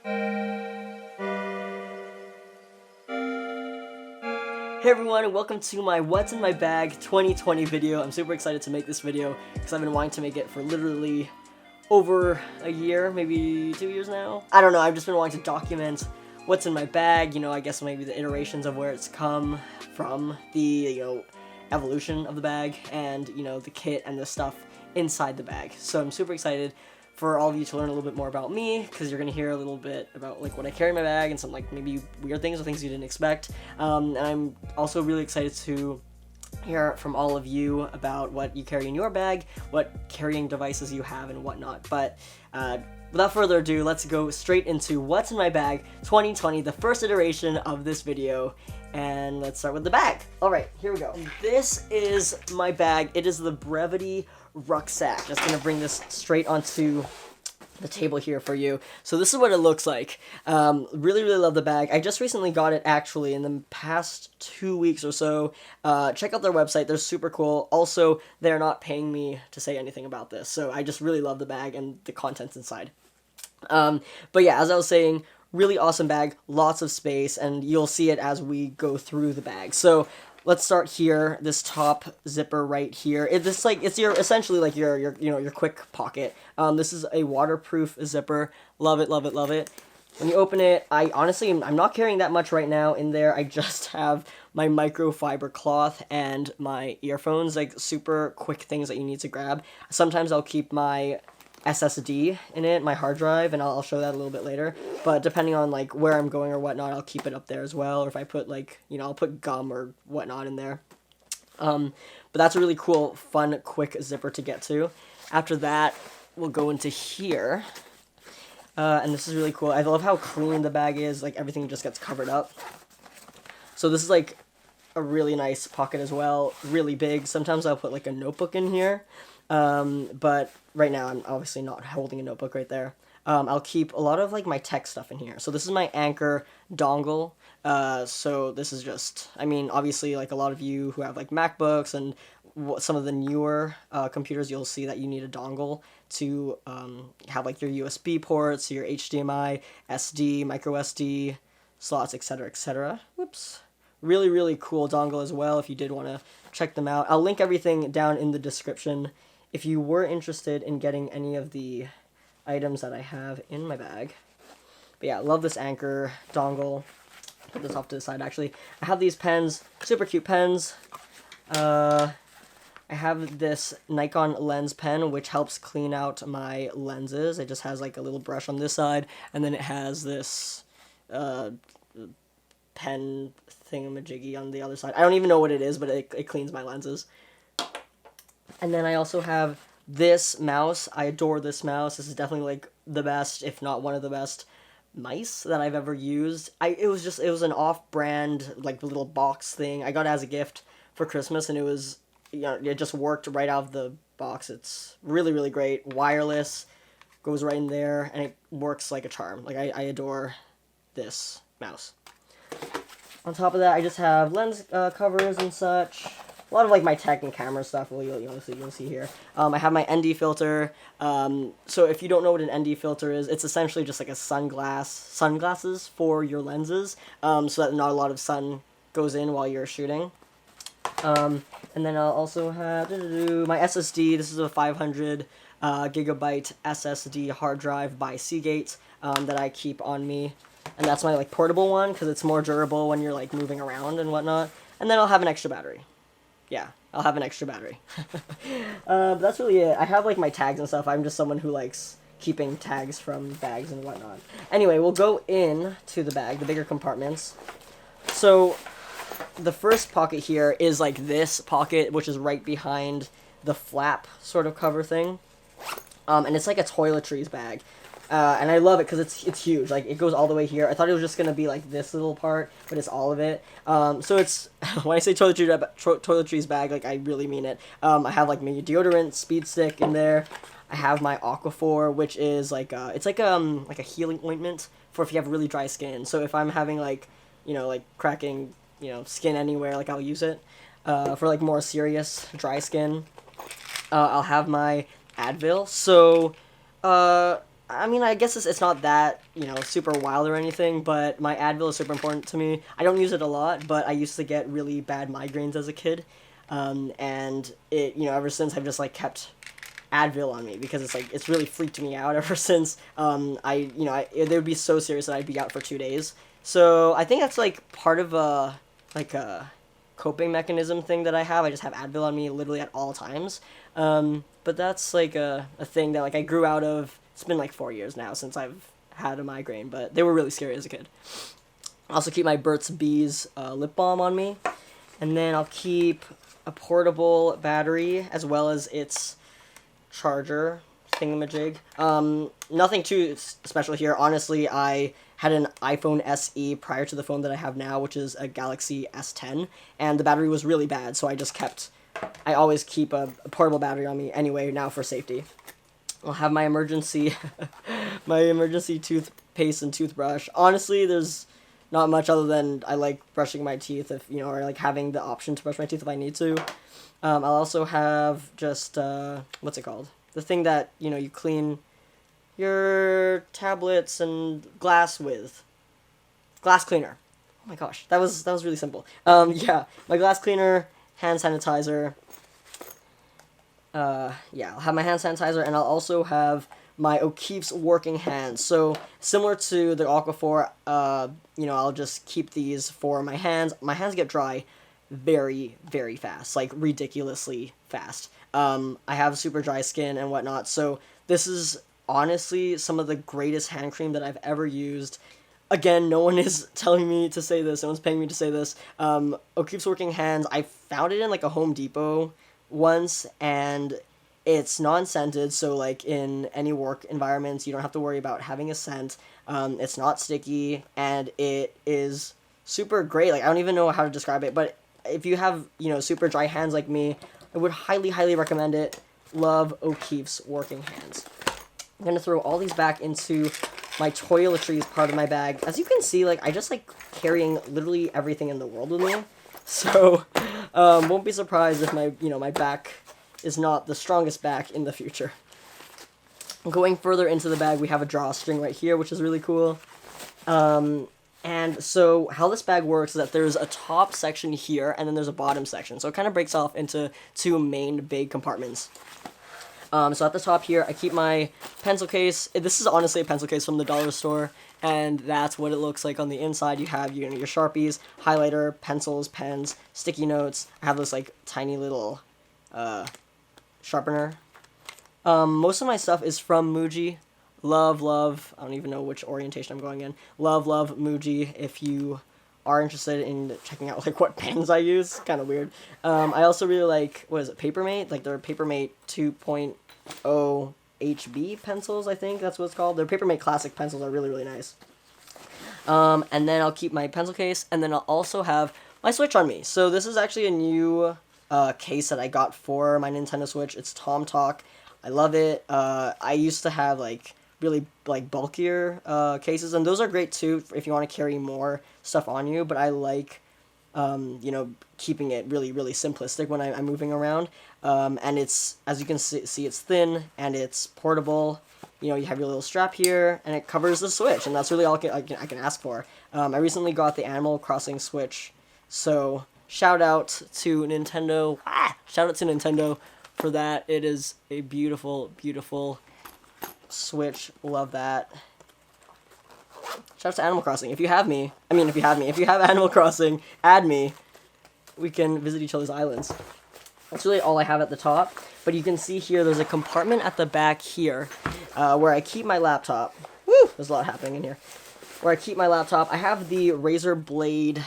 Hey everyone, and welcome to my What's in My Bag 2020 video. I'm super excited to make this video because I've been wanting to make it for literally over a year, maybe 2 years now. I don't know, I've just been wanting to document what's in my bag, you know, I guess maybe the iterations of where it's come from, the, you know, evolution of the bag, and, you know, the kit and the stuff inside the bag. So I'm super excited for all of you to learn a little bit more about me, because you're going to hear a little bit about like what I carry in my bag and some like maybe weird things or things you didn't expect. And I'm also really excited to hear from all of you about what you carry in your bag, what carrying devices you have and whatnot. But without further ado, let's go straight into What's in My Bag 2020, the first iteration of this video. And let's start with the bag. Alright, here we go. This is my bag. It is the Brevity rucksack. Just gonna bring this straight onto the table here for you. So this is what it looks like. Really love the bag. I just recently got it actually in the past 2 weeks or so. Check out their website. They're super cool. Also, they're not paying me to say anything about this. So I just really love the bag and the contents inside. But yeah, as I was saying, really awesome bag, lots of space, and you'll see it as we go through the bag. So let's start here. This top zipper right here. It's essentially like your you know, your quick pocket. This is a waterproof zipper. Love it, love it, love it. When you open it, I'm not carrying that much right now in there. I just have my microfiber cloth and my earphones, like super quick things that you need to grab. Sometimes I'll keep my SSD in it, my hard drive, and I'll show that a little bit later. But depending on like where I'm going or whatnot, I'll keep it up there as well. Or if I put like, you know, I'll put gum or whatnot in there. But that's a really cool, fun, quick zipper to get to. After that, we'll go into here. And this is really cool. I love how clean the bag is. Like everything just gets covered up. So this is like a really nice pocket as well. Really big. Sometimes I'll put like a notebook in here. But right now I'm obviously not holding a notebook right there. I'll keep a lot of like my tech stuff in here. So this is my Anchor dongle. So this is just, I mean, obviously like a lot of you who have like MacBooks and some of the newer computers, you'll see that you need a dongle to have like your USB ports, your HDMI, SD, micro SD slots, etc., etc. Whoops. Really cool dongle as well if you did want to check them out. I'll link everything down in the description if you were interested in getting any of the items that I have in my bag. But yeah, I love this Anchor dongle. Put this off to the side actually. I have these pens, super cute pens. I have this Nikon lens pen which helps clean out my lenses. It just has like a little brush on this side, and then it has this pen thingamajiggy on the other side. I don't even know what it is, but it cleans my lenses. And then I also have this mouse. I adore this mouse. This is definitely like the best, if not one of the best mice that I've ever used. It was an off-brand like little box thing. I got it as a gift for Christmas, and it was, you know, it just worked right out of the box. It's really great. Wireless, goes right in there, and it works like a charm. Like I adore this mouse. On top of that, I just have lens covers and such. A lot of like my tech and camera stuff. Well, you'll see here. I have my ND filter. So if you don't know what an ND filter is, it's essentially just like a sunglasses for your lenses, so that not a lot of sun goes in while you're shooting. And then I'll also have my SSD. This is a 500 gigabyte SSD hard drive by Seagate that I keep on me. And that's my like portable one because it's more durable when you're like moving around and whatnot. And then I'll have an extra battery. Yeah, I'll have an extra battery. That's really it. I have like my tags and stuff. I'm just someone who likes keeping tags from bags and whatnot. Anyway, we'll go in to the bag, the bigger compartments. So the first pocket here is like this pocket, which is right behind the flap sort of cover thing. And it's like a toiletries bag. And I love it because it's huge. Like, it goes all the way here. I thought it was just going to be, like, this little part, but it's all of it. So it's, when I say toiletries bag, like, I really mean it. I have, like, maybe deodorant, speed stick in there. I have my Aquaphor, which is, like, it's like a healing ointment for if you have really dry skin. So if I'm having, like, you know, like, cracking, you know, skin anywhere, like, I'll use it. For, like, more serious dry skin, I'll have my Advil. So, I mean, I guess it's not that, super wild or anything, but my Advil is super important to me. I don't use it a lot, but I used to get really bad migraines as a kid. And it, ever since I've just, like, kept Advil on me because it's really freaked me out ever since. They would be so serious that I'd be out for 2 days. So I think that's, like, part of a coping mechanism thing that I have. I just have Advil on me literally at all times. But that's, like, a thing that, like, I grew out of. It's been, like, 4 years now since I've had a migraine, but they were really scary as a kid. I also keep my Burt's Bees lip balm on me. And then I'll keep a portable battery as well as its charger thingamajig. Nothing too special here. Honestly, I had an iPhone SE prior to the phone that I have now, which is a Galaxy S10, and the battery was really bad, so I always keep a portable battery on me anyway now for safety. I'll have my emergency toothpaste and toothbrush. Honestly, there's not much other than I like brushing my teeth or like having the option to brush my teeth if I need to. I'll also have just, what's it called? The thing that, you clean your tablets and glass with. Glass cleaner. Oh my gosh, that was really simple. Yeah, my glass cleaner, hand sanitizer. I'll have my hand sanitizer, and I'll also have my O'Keeffe's working hands. So, similar to the Aquaphor, I'll just keep these for my hands. My hands get dry very, very fast, like ridiculously fast. I have super dry skin and whatnot, so this is honestly some of the greatest hand cream that I've ever used. Again, no one is telling me to say this, no one's paying me to say this. O'Keeffe's Working Hands, I found it in like a Home Depot once, and it's non-scented, so like in any work environments, you don't have to worry about having a scent. It's not sticky, and it is super great. Like, I don't even know how to describe it, but if you have, super dry hands like me, I would highly, highly recommend it. Love O'Keeffe's Working Hands. I'm going to throw all these back into my toiletries part of my bag. As you can see, like, I just like carrying literally everything in the world with me. So, won't be surprised if my back is not the strongest back in the future. Going further into the bag, we have a drawstring right here, which is really cool. And so how this bag works is that there's a top section here, and then there's a bottom section. So it kind of breaks off into two main big compartments. So at the top here, I keep my pencil case. This is honestly a pencil case from the dollar store, and that's what it looks like on the inside. You have your Sharpies, highlighter, pencils, pens, sticky notes. I have this like tiny little sharpener. Most of my stuff is from Muji. Love, I don't even know which orientation I'm going in. Love Muji if you are interested in checking out like what pens I use. Kind of weird. I also really like, what is it, Papermate? Like their Papermate 2.0 HB pencils, I think that's what it's called. Their Papermate Classic pencils are really, really nice. And then I'll keep my pencil case, and then I'll also have my Switch on me. So this is actually a new case that I got for my Nintendo Switch. It's Tom Talk. I love it. I used to have like really like bulkier cases, and those are great too if you want to carry more stuff on you, but I like keeping it really, really simplistic when I'm moving around. And it's, as you can see, it's thin and it's portable. You have your little strap here, and it covers the Switch, and that's really all I can ask for. I recently got the Animal Crossing Switch, so shout out to Nintendo. Shout out to Nintendo for that. It is a beautiful, beautiful Switch. Love that. Shout out to Animal Crossing. If you have Animal Crossing, add me. We can visit each other's islands. That's really all I have at the top. But you can see here, there's a compartment at the back here where I keep my laptop. Woo! There's a lot happening in here. Where I keep my laptop. I have the Razer Blade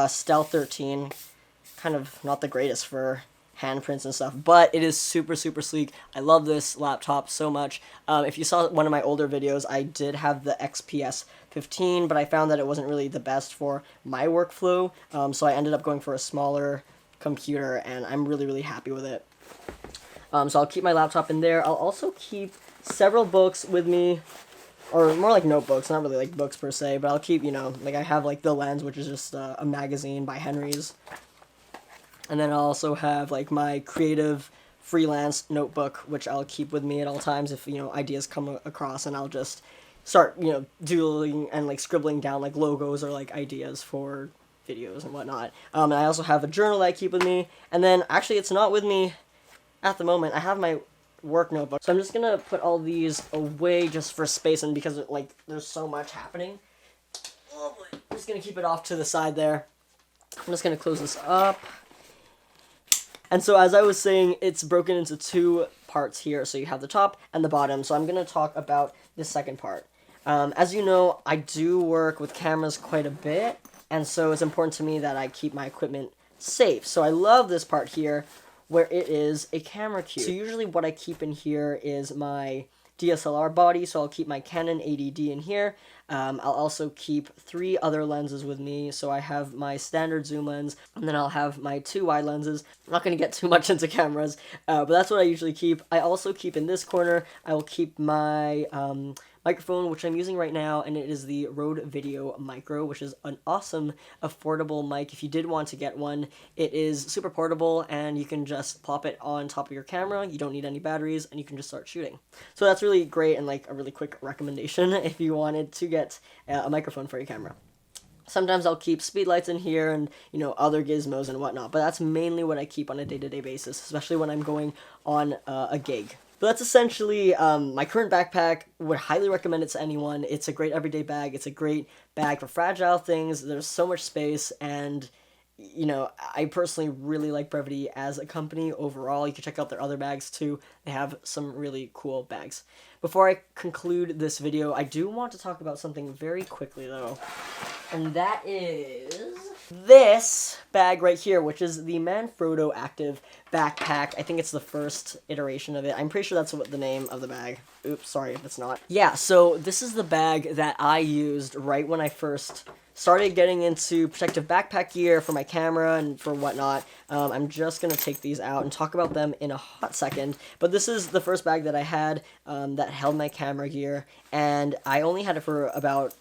Stealth 13. Kind of not the greatest for handprints and stuff, but it is super, super sleek. I love this laptop so much. If you saw one of my older videos, I did have the XPS 15, but I found that it wasn't really the best for my workflow, so I ended up going for a smaller computer, and I'm really, really happy with it. So I'll keep my laptop in there. I'll also keep several books with me, or more like notebooks, not really like books per se, but I'll keep, like I have like The Lens, which is just a magazine by Henry's. And then I'll also have like my creative freelance notebook, which I'll keep with me at all times if, ideas come across, and I'll just start, doodling and like scribbling down like logos or like ideas for videos and whatnot. And I also have a journal that I keep with me, and then actually it's not with me at the moment. I have my work notebook, so I'm just gonna put all these away just for space, and because like there's so much happening, I'm just gonna keep it off to the side there. I'm just gonna close this up. And so as I was saying, it's broken into two parts here. So you have the top and the bottom. So I'm going to talk about the second part. As you know, I do work with cameras quite a bit, and so it's important to me that I keep my equipment safe. So I love this part here where it is a camera cube. So usually what I keep in here is my DSLR body, so I'll keep my Canon 80D in here. I'll also keep 3 other lenses with me, so I have my standard zoom lens, and then I'll have my 2 wide lenses. I'm not going to get too much into cameras, but that's what I usually keep. I also keep in this corner, I will keep my microphone, which I'm using right now, and it is the Rode Video Micro, which is an awesome, affordable mic. If you did want to get one, it is super portable, and you can just plop it on top of your camera. You don't need any batteries, and you can just start shooting. So that's really great, and like a really quick recommendation if you wanted to get a microphone for your camera. Sometimes I'll keep speed lights in here and, other gizmos and whatnot, but that's mainly what I keep on a day-to-day basis, especially when I'm going on a gig. But that's essentially my current backpack. Would highly recommend it to anyone. It's a great everyday bag. It's a great bag for fragile things. There's so much space, and I personally really like Brevity as a company overall. You can check out their other bags too. They have some really cool bags. Before I conclude this video, I do want to talk about something very quickly though, and that is this bag right here, which is the Manfrotto Active Backpack. I think it's the first iteration of it. I'm pretty sure that's what the name of the bag. Oops, sorry if it's not. Yeah, so this is the bag that I used right when I first started getting into protective backpack gear for my camera and for whatnot. I'm just going to take these out and talk about them in a hot second. But this is the first bag that I had that held my camera gear, and I only had it for about,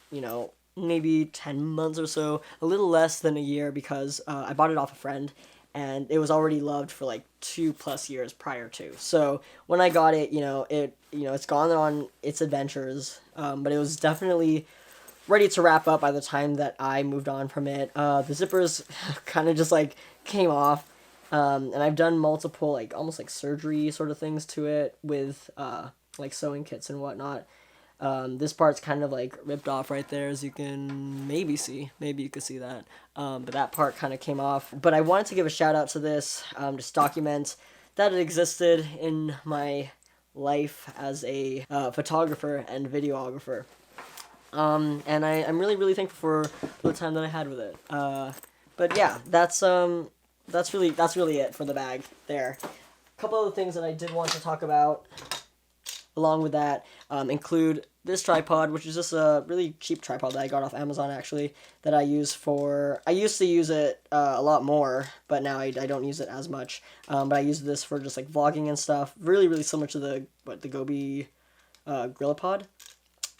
maybe 10 months or so, a little less than a year, because I bought it off a friend, and it was already loved for like 2+ years prior to. So when I got it, it's gone on its adventures, but it was definitely ready to wrap up by the time that I moved on from it. The zippers kind of just like came off, and I've done multiple like almost like surgery sort of things to it with like sewing kits and whatnot. This part's kind of like ripped off right there, as you can maybe see. Maybe you could see that. But that part kind of came off. But I wanted to give a shout out to this, just document that it existed in my life as a photographer and videographer. And I'm really, really thankful for the time that I had with it. But yeah, that's really it for the bag there. A couple other things that I did want to talk about along with that include this tripod, which is just a really cheap tripod that I got off Amazon, actually, that I use for... I used to use it a lot more, but now I don't use it as much. But I use this for just like vlogging and stuff. Really, really similar to the Gobi GorillaPod.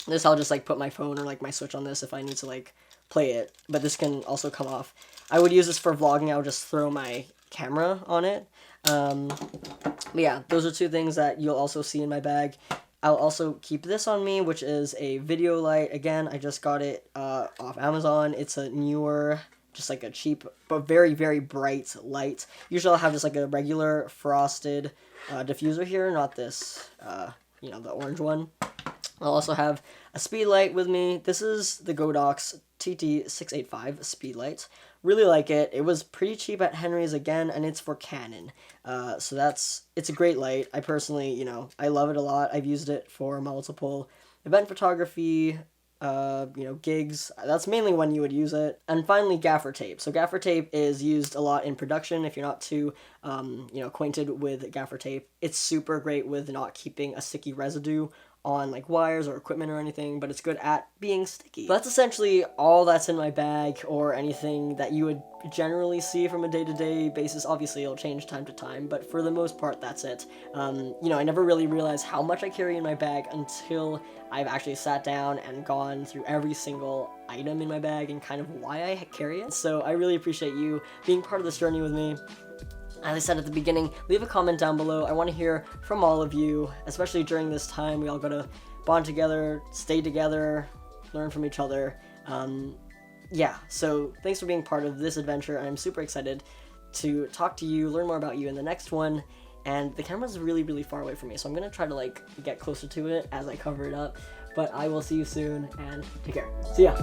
This, I'll just like put my phone or like my Switch on this if I need to like play it, but this can also come off. I would use this for vlogging. I would just throw my camera on it. But yeah, those are two things that you'll also see in my bag. I'll also keep this on me, which is a video light. Again, I just got it off Amazon. It's a newer, just like a cheap but very, very bright light. Usually I'll have just like a regular frosted diffuser here, not this, the orange one. I'll also have a speed light with me. This is the Godox TT685 speed light. Really like it. It was pretty cheap at Henry's again, and it's for Canon. So it's a great light. I personally, I love it a lot. I've used it for multiple event photography, gigs. That's mainly when you would use it. And finally, gaffer tape. So gaffer tape is used a lot in production. If you're not too, acquainted with gaffer tape, it's super great with not keeping a sticky residue on like wires or equipment or anything, but it's good at being sticky. But that's essentially all that's in my bag, or anything that you would generally see from a day-to-day basis. Obviously it'll change time to time, but for the most part that's it. I never really realized how much I carry in my bag until I've actually sat down and gone through every single item in my bag and kind of why I carry it. So I really appreciate you being part of this journey with me. As I said at the beginning, leave a comment down below. I want to hear from all of you, especially during this time. We all gotta bond together, stay together, learn from each other. Yeah, so thanks for being part of this adventure. I'm super excited to talk to you, learn more about you in the next one. And the camera's really, really far away from me, so I'm gonna try to like get closer to it as I cover it up. But I will see you soon, and take care. See ya!